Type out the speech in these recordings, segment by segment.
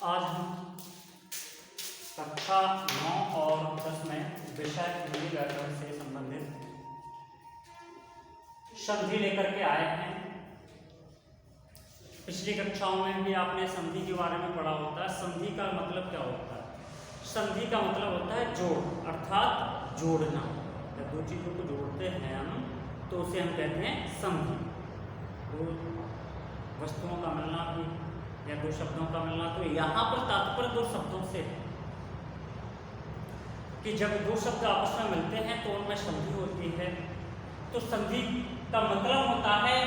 आज हम कक्षा 9 और 10 में विषय हिंदी व्याकरण से संबंधित संधि लेकर के आए हैं। पिछली कक्षाओं में भी आपने संधि के बारे में पढ़ा होता है। संधि का मतलब क्या होता है? संधि का मतलब होता है जोड़, अर्थात जोड़ना। जब दो चीज़ों को जोड़ते हैं हम तो उसे हम कहते हैं संधि। दो वस्तुओं का मिलना भी या दो शब्दों का मिलना, तो यहाँ पर तात्पर्य दो शब्दों से है कि जब दो शब्द आपस में मिलते हैं तो उनमें संधि होती है। तो संधि का मतलब होता है,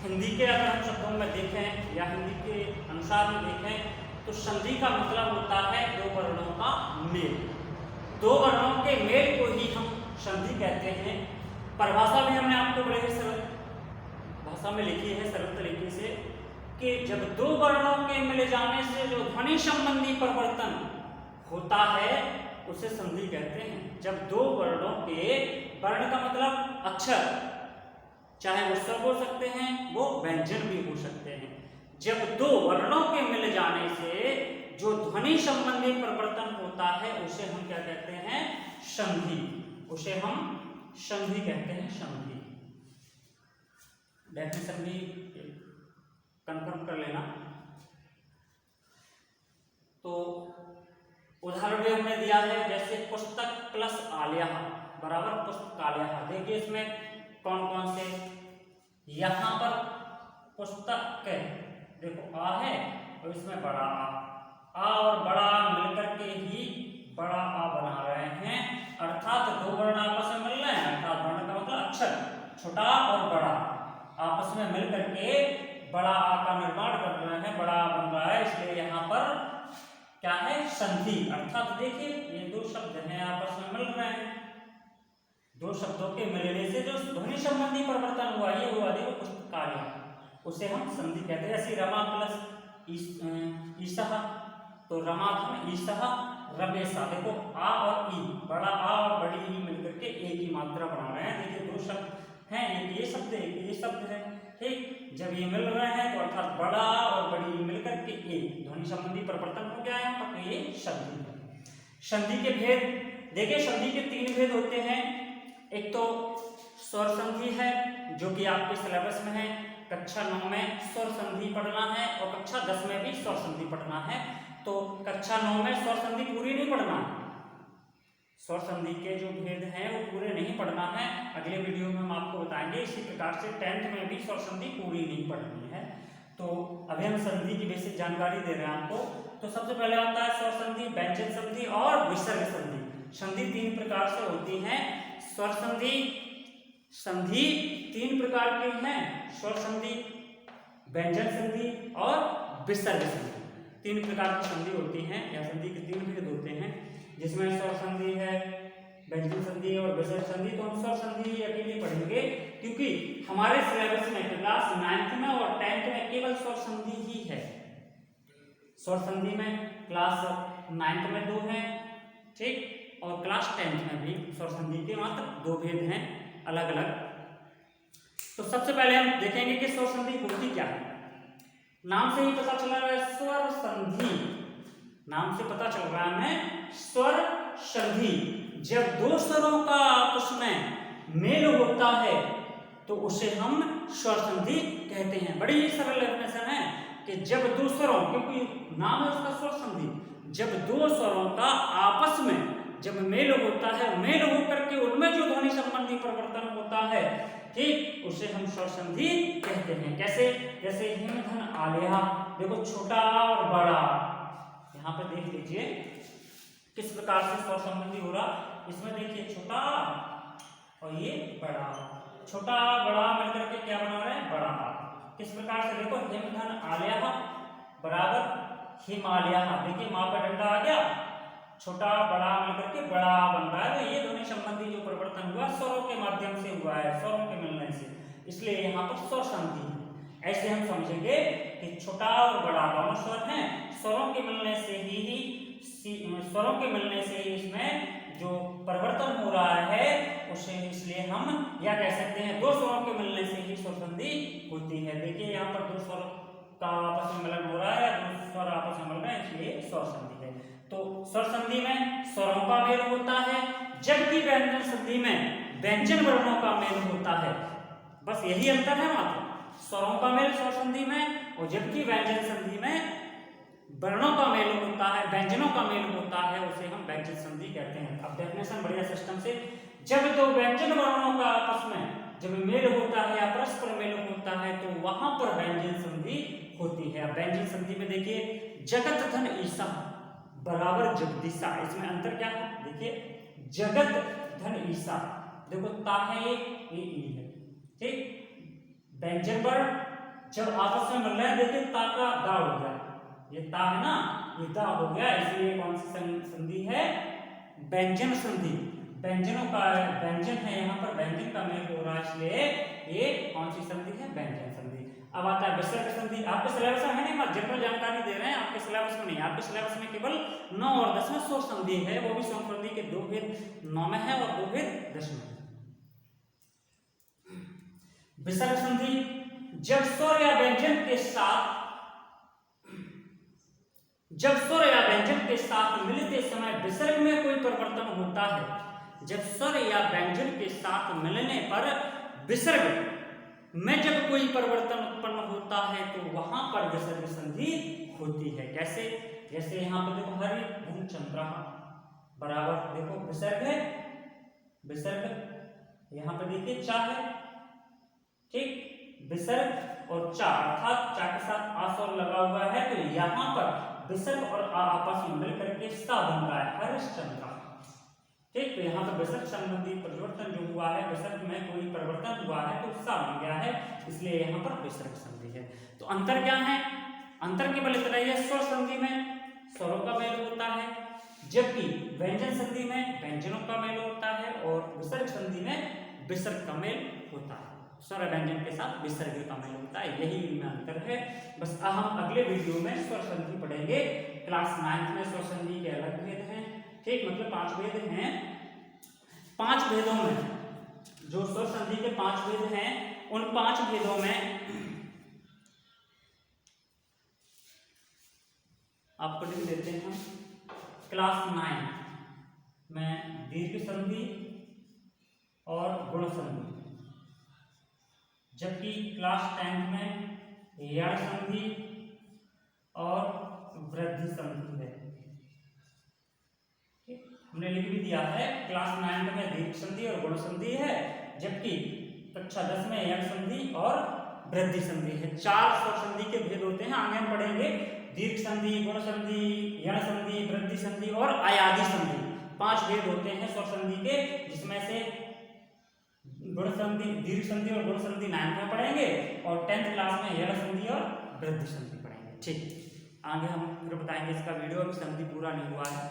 हिंदी के अगर हम शब्दों में देखें या हिंदी के अनुसार हम देखें तो संधि का मतलब होता है दो वर्णों का मेल। दो वर्णों के मेल को ही हम संधि कहते हैं। परिभाषा भी हमने आपको बड़े ही सरल भाषा में लिखी है, सरल तरीके से, कि जब दो वर्णों के मिल जाने से जो ध्वनि संबंधी परिवर्तन होता है उसे संधि कहते हैं। जब दो वर्णों के, वर्ण का मतलब अक्षर, चाहे वो स्वर हो सकते हैं, वो व्यंजन भी हो सकते हैं। जब दो वर्णों के मिल जाने से जो ध्वनि संबंधी परिवर्तन होता है उसे हम क्या कहते हैं? संधि। उसे हम संधि कहते हैं। संधि डेफिनेशन भी कंफर्म कर लेना। तो उदाहरण भी हमने दिया है, जैसे पुस्तक प्लस आलया बराबर पुस्तकालय। देखिए इसमें कौन कौन से, यहाँ पर पुस्तक के देखो आ है और इसमें बड़ा आ और बड़ा मिलकर के ही बड़ा आ बना रहे हैं, अर्थात दो वर्ण आपस में मिल रहे हैं। अर्थात वर्ण का मतलब अक्षर, छोटा और बड़ा आपस में मिल करके बड़ा आ का निर्माण कर रहे हैं, बड़ा आ बन रहा है। इसलिए यहाँ पर क्या है? संधि। अर्थात देखिए ये दो शब्द हैं आपस में मिल रहे हैं, दो शब्दों के मिलने से जो ध्वनि संबंधी परिवर्तन हुआ ये हुआ देखो पुस्तकालय, उसे हम संधि कहते हैं। जैसे रमा प्लस ईसह, तो रमा में ईसह रमेशा, देखो आ और ई, बड़ा आ और बड़ी ई मिलकर के एक ही मात्रा बना रहे हैं। देखिए दो शब्द हैं, एक ये शब्द एक ये शब्द है, ठीक। जब ये मिल रहे हैं तो अर्थात बड़ा और बड़ी ई मिलकर के एक ध्वनि संबंधी परिवर्तन हो गया है, तो ये संधि है। संधि के भेद देखिए, संधि के तीन भेद होते हैं। एक तो स्वर संधि है जो कि आपके सिलेबस में है, कक्षा 9 में स्वर संधि पढ़ना है और कक्षा 10 में भी स्वर संधि पढ़ना है। तो कक्षा 9 में स्वर संधि पूरी नहीं पढ़ना, स्वर संधि के जो भेद हैं वो पूरे नहीं पढ़ना है, अगले वीडियो में हम आपको बताएंगे। इसी प्रकार से 10th में भी स्वर संधि पूरी नहीं पढ़नी है। तो अभी हम संधि की बेसिक जानकारी दे रहे हैं आपको। तो सबसे पहले आता है स्वर संधि, व्यंजन संधि और विसर्ग संधि। संधि तीन प्रकार से होती है। स्वर संधि, संधि तीन प्रकार की हैं, स्वर संधि, व्यंजन संधि और विसर्ग संधि। तीन प्रकार की संधि होती हैं या संधि के तीन भेद होते हैं, जिसमें स्वर संधि है, व्यंजन संधि और विसर्ग संधि। तो हम स्वर संधि अकेले पढ़ेंगे क्योंकि हमारे सिलेबस में क्लास 9th में और 10th में केवल स्वर संधि ही है। स्वर संधि में क्लास 9th में दो हैं, ठीक, और क्लास 10th में भी स्वर संधि के मात्र दो भेद हैं अलग अलग। तो सबसे पहले हम देखेंगे कि स्वर संधि होती क्या है। नाम से ही पता चल रहा है स्वर संधि, नाम से पता चल रहा है हमें स्वर संधि। जब दो स्वरों का आपस में मेल होता है तो उसे हम स्वर संधि कहते हैं। बड़ी ही सरल डेफिनेशन है कि जब दो स्वरों, क्योंकि नाम है उसका स्वर संधि, जब दो स्वरों का आपस में जब मेल होता है, मेल होकर के उनमें जो ध्वनि संबंधी परिवर्तन होता है, ठीक, उसे हम स्वर संधि कहते हैं। कैसे? जैसे हिम धन आलेहा, देखो छोटा और बड़ा, यहाँ पे देख लीजिए किस प्रकार से स्वर संबंधी हो रहा। इसमें देखिए छोटा और ये बड़ा, छोटा बड़ा मिलकर के क्या बना रहे हैं? बड़ा। किस प्रकार से? देखो हिम धन आलेहा बराबर हिमालय, देखिए वहां पर डंडा आ गया, छोटा बड़ा मिलकर के बड़ा बन रहा है। तो ये ध्वनि संबंधी जो परिवर्तन हुआ स्वरों के माध्यम से हुआ है, स्वरों के मिलने से, इसलिए यहाँ पर स्वर संधि है। ऐसे हम समझेंगे कि छोटा और बड़ा दोनों स्वर हैं, स्वरों के मिलने से ही स्वरों के मिलने से ही इसमें जो परिवर्तन हो रहा है उसे, इसलिए हम यह कह सकते हैं दो स्वरों के मिलने से ही स्वर संधि होती है। देखिए यहाँ पर दो स्वर का आपस में मिलन हो रहा है, दो स्वर आपस में मिल रहे हैं, इसलिए स्वर संधि है। तो स्वर संधि में स्वरों का मेल होता है, जबकि व्यंजन संधि में व्यंजन वर्णों का मेल होता है। बस यही अंतर है मात्र, स्वरों का मेल स्वर संधि में, और जबकि व्यंजन संधि में वर्णों का मेल होता है, व्यंजनों का मेल होता है, उसे हम व्यंजन संधि कहते हैं। अब डेफिनेशन बढ़िया सिस्टम से, जब दो व्यंजन वर्णों का आपस में जब मेल होता है या परस्पर मेल होता है तो वहां पर व्यंजन संधि होती है। अब व्यंजन संधि में देखिए, जगत धन ईसा बराबर जगदीशा, इसमें अंतर क्या है? देखिए, जगत धन ईसा, देखो ता है ये ई है, ठीक। व्यंजन वर्ण जब आपस में मिल रहे हैं, देखिए ता का दा हो गया, ये ता है ना, ये दा हो गया, इसलिए कौन सी संधि है? व्यंजन संधि। व्यंजनों का व्यंजन है, यहाँ पर व्यंजन का मेल हो रहा है, इसलिए ये कौन सी संधि है? व्यंजन संधि। अब आता है विसर्ग संधि। आपके सिलेबस में है नहीं, मैं जनरल जानकारी दे रहे हैं, आपके सिलेबस में नहीं। आपके सिलेबस में केवल 9 और 10 में स्वर संधि है, वो भी स्वर संधि के 2 भेद 9 में है और 2 भेद 10 में है। विसर्ग संधि, जब स्वर या व्यंजन के साथ मिलते समय विसर्ग में कोई परिवर्तन होता है, जब स्वर या व्यंजन के साथ मिलने पर विसर्ग में जब कोई परिवर्तन उत्पन्न होता है तो वहां पर विसर्ग संधि होती है। कैसे? जैसे यहाँ पर देखो, हरि धन चंद्र बराबर, देखो विसर्ग है, विसर्ग यहाँ पर देखिए चा है, ठीक, विसर्ग और चा, अर्थात चा के साथ आ स्वर लगा हुआ है, तो यहाँ पर विसर्ग और आ आपस में मिलकर के सा बन रहा है, हरिश्चंद्र, ठीक। तो यहाँ पर विसर्ग संबंधी परिवर्तन जो हुआ है, विसर्ग में कोई परिवर्तन हुआ है तो सा बन गया है, इसलिए यहाँ पर विसर्ग संधि है। तो अंतर क्या है? अंतर केवल इतना ही है, स्वर संधि में स्वरों का मेल होता है, जबकि व्यंजन संधि में व्यंजनों का मेल होता है, और विसर्ग संधि में विसर्ग का मेल होता है, स्वर व्यंजन के साथ विसर्ग का मेल होता है, यही इनमें अंतर है। बस हम अगले वीडियो में स्वर संधि पढ़ेंगे। क्लास 9 में स्वर संधि के अलग भेद हैं, ठीक, मतलब 5 भेद हैं। 5 भेदों में जो स्वर संधि के 5 भेद हैं, उन 5 भेदों में आपको लिख देते हैं। क्लास 9 में दीर्घ संधि और गुण संधि, जबकि क्लास 10 में यण संधि और वृद्धि संधि है, ठीक। हमने लिख भी दिया है, क्लास 9 में दीर्घ संधि और गुण संधि है, जबकि कक्षा 10 में यण संधि और वृद्धि संधि है। 4 स्वर संधि के भेद होते हैं, आगे हम पढ़ेंगे। दीर्घ संधि, गुण संधि, यण संधि, वृद्धि संधि और अयादि संधि, 5 भेद होते हैं स्वर संधि के, जिसमें से गुण संधि, दीर्घ संधि और गुण संधि 9 में पढ़ेंगे, और 10th क्लास में यण संधि और वृद्धि संधि पढ़ेंगे, ठीक। आगे हम फिर बताएंगे, इसका वीडियो अभी संधि पूरा नहीं हुआ है।